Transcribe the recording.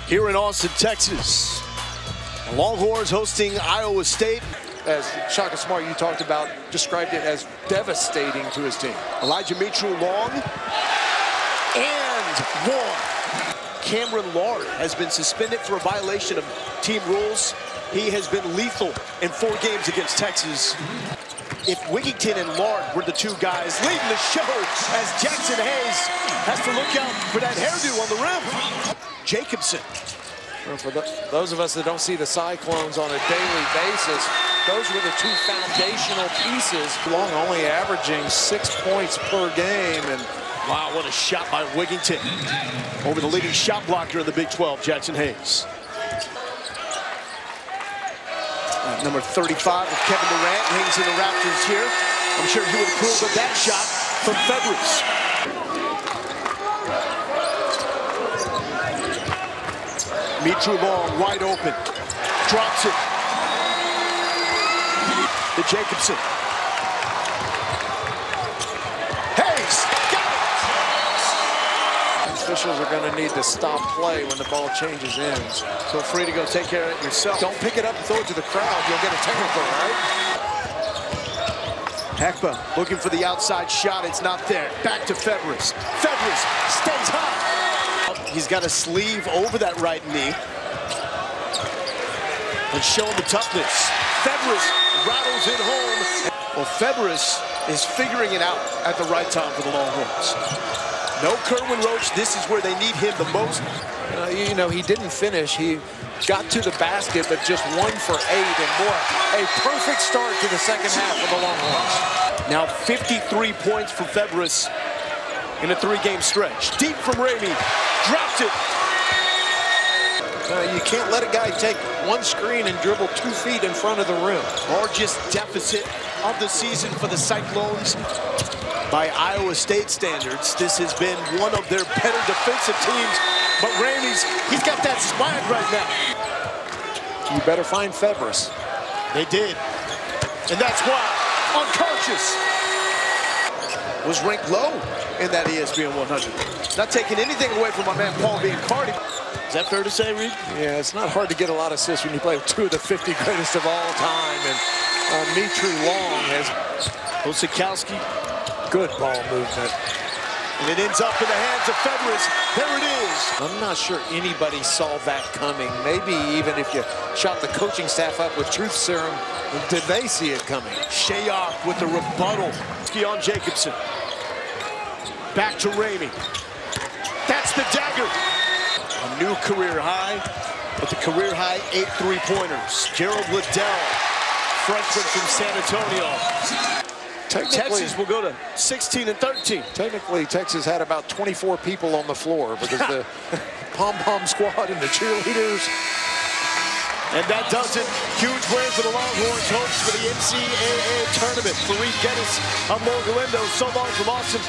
here in Austin, Texas. The Longhorns hosting Iowa State. As Shaka Smart, you talked about, described it as devastating to his team. Elijah Mitchell long and one. Cameron Lard has been suspended for a violation of team rules. He has been lethal in 4 games against Texas. If Wigington and Lard were the 2 guys leading the show, as Jackson Hayes has to look out for that hairdo on the rim. Jacobson. Well, for those of us that don't see the Cyclones on a daily basis, those were the 2 foundational pieces. Long only averaging 6 points per game. And wow, what a shot by Wigington over the leading shot blocker in the Big 12, Jackson Hayes. Number 35 of Kevin Durant hangs in the Raptors here. I'm sure he would approve of that shot from Febres. Mitchell long, wide open, drops it to Jacobson. Hayes, got it! Officials are going to need to stop play when the ball changes ends. Feel free to go take care of it yourself. Don't pick it up and throw it to the crowd. You'll get a technical, right? Heckba looking for the outside shot. It's not there. Back to Febres. Febres stays high. He's got a sleeve over that right knee. And showing the toughness. Febres rattles it home. Well, Febres is figuring it out at the right time for the Longhorns. No Kerwin Roach. This is where they need him the most. You know, he didn't finish. He got to the basket, but just 1 for 8 and more. A perfect start to the second half of the Longhorns. Now 53 points for Febres in a 3-game stretch. Deep from Ramey. Dropped it. You can't let a guy take 1 screen and dribble 2 feet in front of the rim. Largest deficit of the season for the Cyclones. By Iowa State standards, this has been one of their better defensive teams. But Ramey's, he's got that swag right now. You better find Febres. They did. And that's why, unconscious, was ranked low in that ESPN 100. Not taking anything away from my man Paul Biancardi. Is that fair to say, Reed? Yeah, it's not hard to get a lot of assists when you play with 2 of the 50 greatest of all time. And Mitchell long has Osikowski. Good ball movement. And it ends up in the hands of Febres. There it is. I'm not sure anybody saw that coming. Maybe even if you shot the coaching staff up with truth serum, did they see it coming? Shayok with the rebuttal. On Jacobson. Back to Ramey. That's the dagger. A new career high, with the career high 8 3-pointers. Gerald Liddell, freshman from San Antonio. Texas will go to 16 and 13. Technically, Texas had about 24 people on the floor because the pom-pom squad and the cheerleaders. And that does it. Huge win for the Longhorns, hopes for the NCAA tournament. For Reed Geddes, I'm Morgan Lindo. So long from Austin.